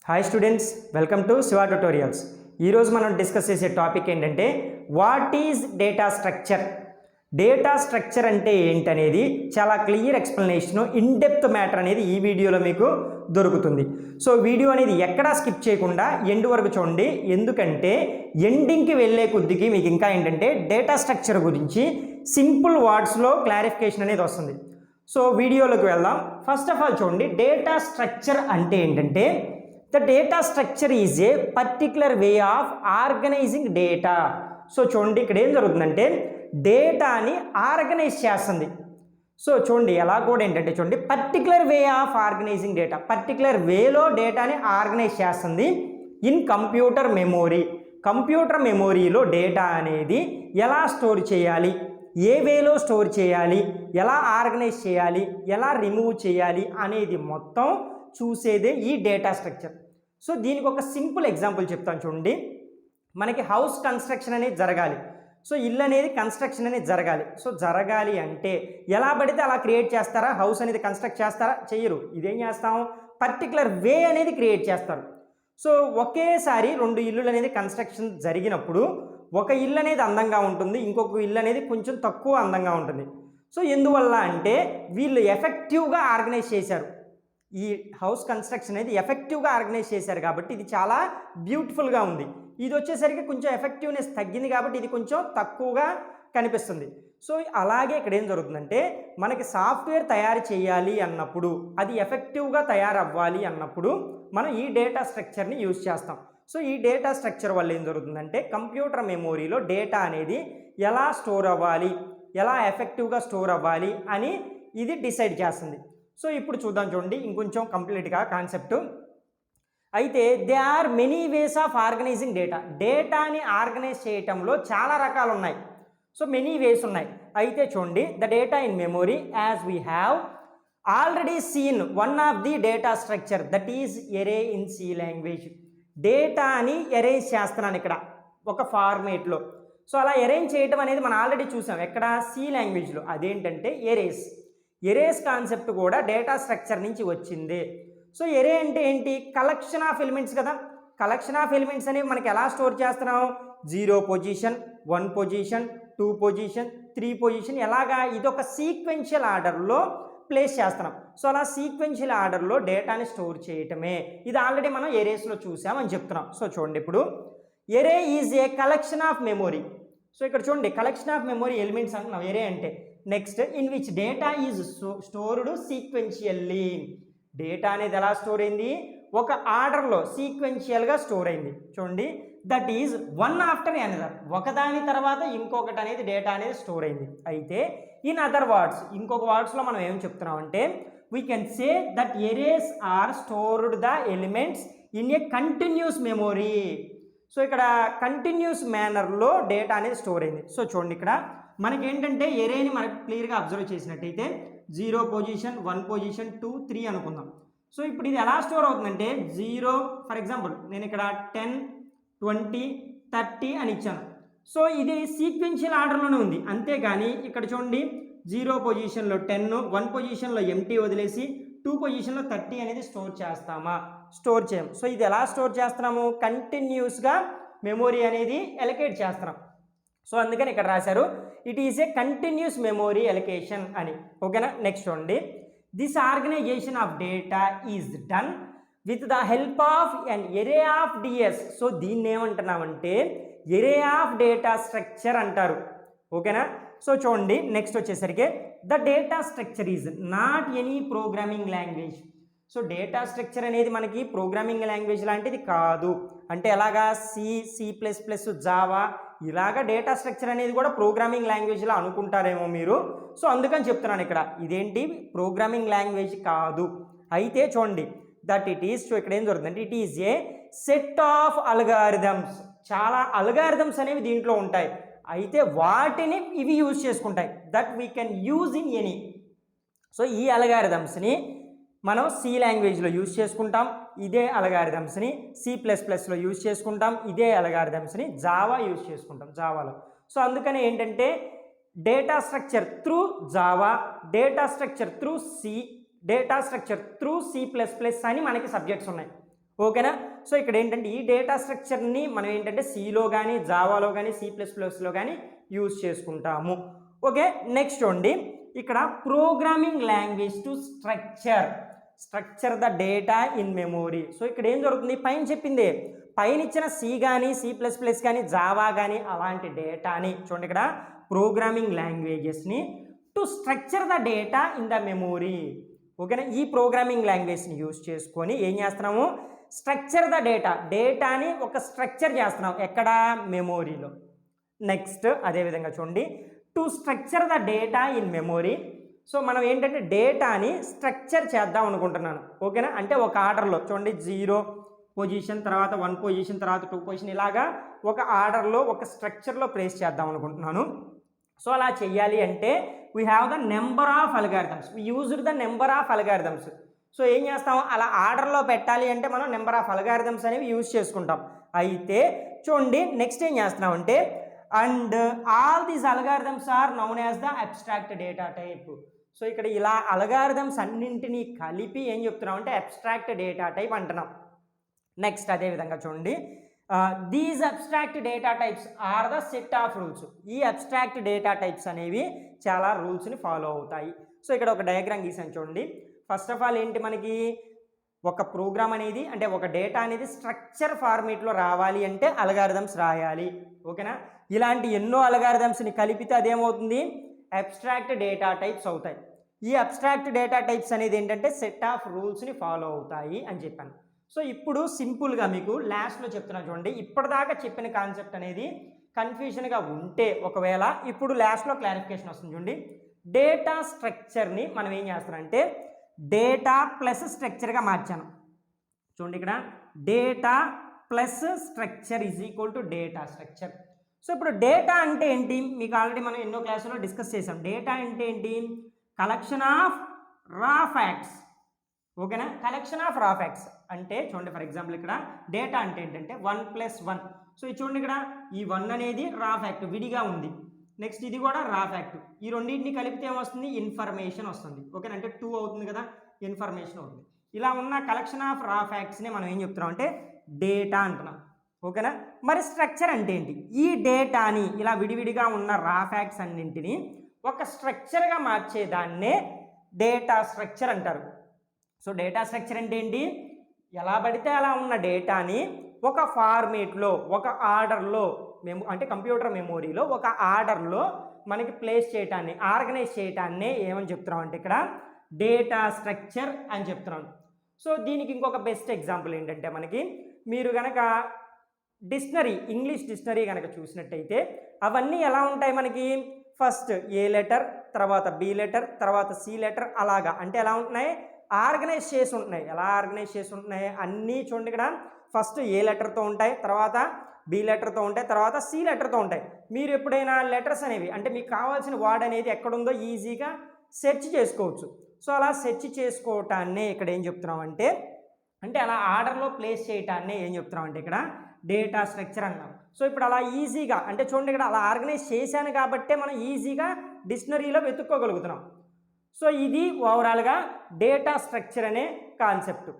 Hi students, welcome to Shiva tutorials. ఈరోజు మనం discuss చేసే టాపిక్ ఏంటంటే what is data structure. Data structure అంటే ఏంటనేది చాలా clear explanation, in depth matter అనేది ఈ వీడియోలో మీకు దొరుకుతుంది. సో వీడియో అనేది ఎక్కడా స్కిప్ చేయకుండా ఎండ్ వరకు చూడండి. ఎందుకంటే ఎండింగ్కి వెళ్ళే కొద్దికి మీకు ఇంకా ఏంటంటే డేటా స్ట్రక్చర్ గురించి సింపుల్ వర్డ్స్లో క్లారిఫికేషన్ అనేది వస్తుంది. సో వీడియోలోకి వెళ్దాం. ఫస్ట్ ఆఫ్ ఆల్ చూడండి, డేటా స్ట్రక్చర్ అంటే ఏంటంటే the data structure is a particular way of organising data. So చూడండి, ఇక్కడ ఏం జరుగుతుందంటే డేటాని ఆర్గనైజ్ చేస్తుంది. సో చూడండి ఎలా కూడా ఏంటంటే చూడండి, particular way of organising data, particular వేలో డేటాని ఆర్గనైజ్ చేస్తుంది ఇన్ కంప్యూటర్ మెమొరీ. కంప్యూటర్ మెమొరీలో డేటా అనేది ఎలా స్టోర్ చేయాలి, ఏ వేలో స్టోర్ చేయాలి, ఎలా ఆర్గనైజ్ చేయాలి, ఎలా రిమూవ్ చేయాలి అనేది మొత్తం చూసేదే ఈ డేటా స్ట్రక్చర్. సో దీనికి ఒక సింపుల్ ఎగ్జాంపుల్ చెప్తాను చూడండి. మనకి హౌస్ కన్స్ట్రక్షన్ అనేది జరగాలి. సో ఇల్లు అనేది కన్స్ట్రక్షన్ అనేది జరగాలి. సో జరగాలి అంటే ఎలా పడితే అలా క్రియేట్ చేస్తారా? హౌస్ అనేది కన్స్ట్రక్ట్ చేస్తారా? చెయ్యరు. ఇదేం చేస్తాం, పర్టికులర్ వే అనేది క్రియేట్ చేస్తారు. సో ఒకేసారి రెండు ఇల్లులు అనేది కన్స్ట్రక్షన్ జరిగినప్పుడు ఒక ఇల్లు అనేది అందంగా ఉంటుంది, ఇంకొక ఇల్లు అనేది కొంచెం తక్కువ అందంగా ఉంటుంది. సో ఎందువల్ల అంటే వీళ్ళు ఎఫెక్టివ్గా ఆర్గనైజ్ చేశారు. ఈ హౌస్ కన్స్ట్రక్షన్ అనేది ఎఫెక్టివ్గా ఆర్గనైజ్ చేశారు కాబట్టి ఇది చాలా బ్యూటిఫుల్గా ఉంది. ఇది వచ్చేసరికి కొంచెం ఎఫెక్టివ్నెస్ తగ్గింది కాబట్టి ఇది కొంచెం తక్కువగా కనిపిస్తుంది. సో అలాగే ఇక్కడ ఏం జరుగుతుందంటే మనకి సాఫ్ట్వేర్ తయారు చేయాలి అన్నప్పుడు, అది ఎఫెక్టివ్గా తయారవ్వాలి అన్నప్పుడు మనం ఈ డేటా స్ట్రక్చర్ని యూజ్ చేస్తాం. సో ఈ డేటా స్ట్రక్చర్ వల్ల ఏం జరుగుతుందంటే కంప్యూటర్ మెమొరీలో డేటా అనేది ఎలా స్టోర్ అవ్వాలి, ఎలా ఎఫెక్టివ్గా స్టోర్ అవ్వాలి అని ఇది డిసైడ్ చేస్తుంది. సో ఇప్పుడు చూద్దాం చూడండి ఇంకొంచెం కంప్లీట్గా కాన్సెప్ట్. అయితే they are many ways of organising data. డేటాని ఆర్గనైజ్ చేయటంలో చాలా రకాలు ఉన్నాయి. సో మెనీ వేస్ ఉన్నాయి. అయితే చూడండి, the data in memory as we have already seen one of the data structure that is array in C language. డేటాని arrange చేస్తున్నాను ఇక్కడ ఒక ఫార్మేట్లో. సో అలా అరేంజ్ చేయటం అనేది మనం ఆల్రెడీ చూసాం ఎక్కడ, సి లాంగ్వేజ్లో. అదేంటంటే ఎరేస్. ఎరేస్ కాన్సెప్ట్ కూడా డేటా స్ట్రక్చర్ నుంచి వచ్చింది. సో ఎరే అంటే ఏంటి, కలెక్షన్ ఆఫ్ ఎలిమెంట్స్ కదా. కలెక్షన్ ఆఫ్ ఎలిమెంట్స్ అనేవి మనకి ఎలా స్టోర్ చేస్తున్నాం, 0 పొజిషన్, 1 పొజిషన్, 2 పొజిషన్, 3 పొజిషన్, ఎలాగా ఇది ఒక సీక్వెన్షియల్ ఆర్డర్లో ప్లేస్ చేస్తున్నాం. సో అలా సీక్వెన్షియల్ ఆర్డర్లో డేటాని స్టోర్ చేయటమే. ఇది ఆల్రెడీ మనం ఎరేస్లో చూసామని చెప్తున్నాం. సో చూడండి, ఇప్పుడు array is a collection of memory. So ఇక్కడ చూడండి, కలెక్షన్ ఆఫ్ మెమొరీ ఎలిమెంట్స్ అంటున్నాం ఎరే అంటే. Next, in which data is stored sequentially. Data అనేది ఎలా స్టోర్ అయింది, ఒక ఆర్డర్లో సీక్వెన్షియల్గా స్టోర్ అయింది. చూడండి, that is one after another, ఒకదాని తర్వాత ఇంకొకటి అనేది డేటా అనేది స్టోర్ అయింది. అయితే ఇన్ అదర్ వర్డ్స్, ఇంకొక వర్డ్స్లో మనం ఏం చెప్తున్నాం అంటే we can say that arrays are stored the elements in a continuous memory. So ఇక్కడ కంటిన్యూస్ మేనర్లో డేటా అనేది స్టోర్ అయింది. సో చూడండి, ఇక్కడ మనకేంటంటే ఎరేని మనకి క్లియర్గా అబ్జర్వ్ చేసినట్టయితే 0 పొజిషన్, 1 పొజిషన్, 2, 3 అనుకుందాం. సో ఇప్పుడు ఇది ఎలా స్టోర్ అవుతుందంటే 0, ఫర్ ఎగ్జాంపుల్ నేను ఇక్కడ 10, 20, 30 అని ఇచ్చాను. సో ఇది సీక్వెన్షియల్ ఆర్డర్లోనే ఉంది. అంతేగాని ఇక్కడ చూడండి, 0 పొజిషన్లో 10, 1 పొజిషన్లో ఎంటీ వదిలేసి 2 పొజిషన్లో 30 అనేది స్టోర్ చేస్తామా? స్టోర్ చేయం. సో ఇది ఎలా స్టోర్ చేస్తున్నాము, కంటిన్యూస్గా మెమొరీ అనేది ఎలకేట్ చేస్తున్నాం. సో అందుకని ఇక్కడ రాశారు it is a continuous memory allocation అని. ఓకేనా? నెక్స్ట్ చూడండి, this organisation of data is done with the help of an array of DS. So దీన్ని ఏమంటున్నామంటే ఎరే ఆఫ్ డేటా స్ట్రక్చర్ అంటారు. ఓకేనా? సో చూడండి, నెక్స్ట్ వచ్చేసరికి the data structure is not any programming language. So data structure అనేది మనకి programming language లాంటిది కాదు. అంటే ఎలాగా, సి++, జావా, ఇలాగా డేటా స్ట్రక్చర్ అనేది కూడా ప్రోగ్రామింగ్ లాంగ్వేజ్లా అనుకుంటారేమో మీరు. సో అందుకని చెప్తున్నాను ఇక్కడ ఇదేంటి ప్రోగ్రామింగ్ లాంగ్వేజ్ కాదు. అయితే చూడండి దట్ ఇట్ ఈస్, సో ఇక్కడ ఏం జరుగుతుందంటే it is a set of algorithms. చాలా అల్గారిథమ్స్ అనేవి దీంట్లో ఉంటాయి. అయితే వాటిని ఇవి యూజ్ చేసుకుంటాయి that we can use in any. So ఈ అల్గారిథమ్స్ని మనం సి లాంగ్వేజ్లో యూజ్ చేసుకుంటాం, ఇదే అల్గారిథమ్స్ని C++లో యూజ్ చేసుకుంటాం, ఇదే అల్గారిథమ్స్ని జావా యూజ్ చేసుకుంటాం జావాలో. సో అందుకని ఏంటంటే data structure through Java, data structure through C, data structure through C++ అని మనకి సబ్జెక్ట్స్ ఉన్నాయి. ఓకేనా. సో ఇక్కడ ఏంటంటే ఈ డేటా స్ట్రక్చర్ని మనం ఏంటంటే సిలో కానీ జావాలో కానీ C++లో కానీ యూజ్ చేసుకుంటాము. ఓకే, నెక్స్ట్ చూడండి ఇక్కడ programming language to structure the data in memory. So ఇక్కడ ఏం జరుగుతుంది, పైన చెప్పిందే, పైన ఇచ్చిన సి కానీ C++ కానీ జావా కానీ అలాంటి డేటాని చూడండి ఇక్కడ ప్రోగ్రామింగ్ లాంగ్వేజెస్ని to structure the data in the memory. ఓకేనా, ఈ ప్రోగ్రామింగ్ లాంగ్వేజ్ని యూజ్ చేసుకొని ఏం చేస్తున్నాము, స్ట్రక్చర్ ద డేటాని ఒక స్ట్రక్చర్ చేస్తున్నాం ఎక్కడ, మెమోరీలో. నెక్స్ట్ అదేవిధంగా చూడండి to structure the data in memory. So మనం ఏంటంటే డేటాని స్ట్రక్చర్ చేద్దాం అనుకుంటున్నాను. ఓకేనా, అంటే ఒక ఆర్డర్లో చూడండి 0 పొజిషన్, తర్వాత 1 పొజిషన్, తర్వాత 2 పొజిషన్, ఇలాగా ఒక ఆర్డర్లో ఒక స్ట్రక్చర్లో ప్లేస్ చేద్దాం అనుకుంటున్నాను. సో అలా చెయ్యాలి అంటే we have the number of algorithms, we used the number of algorithms. So ఏం చేస్తాం, అలా ఆర్డర్లో పెట్టాలి అంటే మనం నెంబర్ ఆఫ్ అల్గారిథమ్స్ అనేవి యూజ్ చేసుకుంటాం. అయితే చూడండి నెక్స్ట్ ఏం చేస్తున్నాం అంటే and all these algorithms are known as the abstract data type. So ఇక్కడ ఇలా అల్గారిథమ్స్ అన్నింటినీ కలిపి ఏం చెప్తున్నాం అంటే అబ్స్ట్రాక్ట్ డేటా టైప్ అంటున్నాం. నెక్స్ట్ అదేవిధంగా చూడండి these abstract data types are the set of rules. ఈ అబ్స్ట్రాక్ట్ డేటా టైప్స్ అనేవి చాలా రూల్స్ని ఫాలో అవుతాయి. సో ఇక్కడ ఒక డయాగ్రామ్ గీసాను చూడండి. ఫస్ట్ ఆఫ్ ఆల్ ఏంటి, మనకి ఒక ప్రోగ్రామ్ అనేది అంటే ఒక డేటా అనేది స్ట్రక్చర్ ఫార్మేట్లో రావాలి అంటే అల్గారిథమ్స్ రాయాలి. ఓకేనా, ఇలాంటి ఎన్నో అల్గారిథమ్స్ని కలిపితే అదేమవుతుంది, అబ్స్ట్రాక్ట్ డేటా టైప్స్ అవుతాయి. ఈ అబ్స్ట్రాక్ట్ డేటా టైప్స్ అనేది ఏంటంటే సెట్ ఆఫ్ రూల్స్ని ఫాలో అవుతాయి అని చెప్పాను. సో ఇప్పుడు సింపుల్గా మీకు లాస్ట్లో చెప్తున్నాను చూడండి, ఇప్పటిదాకా చెప్పిన కాన్సెప్ట్ అనేది కన్ఫ్యూజన్గా ఉంటే ఒకవేళ ఇప్పుడు లాస్ట్లో క్లారిఫికేషన్ వస్తుంది చూడండి. డేటా స్ట్రక్చర్ని మనం ఏం చేస్తామంటే డేటా ప్లస్ స్ట్రక్చర్గా మార్చాను. చూడండి ఇక్కడ data plus structure is equal to data structure. So ఇప్పుడు డేటా అంటే ఏంటి, మీకు ఆల్రెడీ మనం ఎన్నో క్లాసులో డిస్కస్ చేసాం. డేటా అంటే ఏంటి, కలెక్షన్ ఆఫ్ రా ఫ్యాక్ట్స్. ఓకేనా, కలెక్షన్ ఆఫ్ రా ఫ్యాక్ట్స్ అంటే చూడండి ఫర్ ఎగ్జాంపుల్ ఇక్కడ డేటా అంటే ఏంటంటే 1 + 1. సో ఇది చూడండి ఇక్కడ ఈ 1 అనేది రా ఫ్యాక్ట్ విడిగా ఉంది, నెక్స్ట్ ఇది కూడా రా ఫ్యాక్ట్, ఈ రెండింటిని కలిపితే ఏమొస్తుంది, ఇన్ఫర్మేషన్ వస్తుంది. ఓకేనా, అంటే 2 అవుతుంది కదా, ఇన్ఫర్మేషన్ అవుతుంది. ఇలా ఉన్న కలెక్షన్ ఆఫ్ రా ఫ్యాక్ట్స్ని మనం ఏం చెప్తున్నాం అంటే డేటా అంటున్నాం. ఓకేనా, మరి స్ట్రక్చర్ అంటే ఏంటి, ఈ డేటాని ఇలా విడివిడిగా ఉన్న రా ఫ్యాక్ట్స్ అన్నింటినీ ఒక స్ట్రక్చర్గా మార్చేదాన్నే డేటా స్ట్రక్చర్ అంటారు. సో డేటా స్ట్రక్చర్ అంటే ఏంటి, ఎలా పడితే అలా ఉన్న డేటాని ఒక ఫార్మేట్లో ఒక ఆర్డర్లో అంటే కంప్యూటర్ మెమోరీలో ఒక ఆర్డర్లో మనకి ప్లేస్ చేయటాన్ని ఆర్గనైజ్ చేయటాన్ని ఏమని చెప్తున్నాం అంటే ఇక్కడ డేటా స్ట్రక్చర్ అని చెప్తున్నాం. సో దీనికి ఇంకొక బెస్ట్ ఎగ్జాంపుల్ ఏంటంటే మనకి మీరు కనుక డిక్షనరీ ఇంగ్లీష్ డిక్షనరీ కనుక చూసినట్టయితే అవన్నీ ఎలా ఉంటాయి, మనకి ఫస్ట్ ఏ లెటర్, తర్వాత బి లెటర్, తర్వాత సి లెటర్, అలాగా అంటే ఎలా ఉంటున్నాయి, ఆర్గనైజ్ చేసి ఉంటున్నాయి. ఎలా ఆర్గనైజ్ చేసి ఉంటున్నాయి అన్నీ చూడండి ఇక్కడ ఫస్ట్ ఏ లెటర్తో ఉంటాయి, తర్వాత బి లెటర్తో ఉంటాయి, తర్వాత సి లెటర్తో ఉంటాయి. మీరు ఎప్పుడైనా లెటర్స్ అనేవి అంటే మీకు కావాల్సిన వర్డ్ అనేది ఎక్కడుందో ఈజీగా సెర్చ్ చేసుకోవచ్చు. సో అలా సెర్చ్ చేసుకోవటాన్నే ఇక్కడ ఏం చెప్తున్నామంటే అంటే అలా ఆర్డర్లో ప్లేస్ చేయటాన్నే ఏం చెప్తున్నామంటే ఇక్కడ డేటా స్ట్రక్చర్ అన్నాం. సో ఇప్పుడు అలా ఈజీగా అంటే చూడండి ఇక్కడ అలా ఆర్గనైజ్ చేశాను కాబట్టే మనం ఈజీగా డిక్షనరీలో వెతుక్కోగలుగుతున్నాం. సో ఇది ఓవరాల్గా డేటా స్ట్రక్చర్ అనే కాన్సెప్ట్.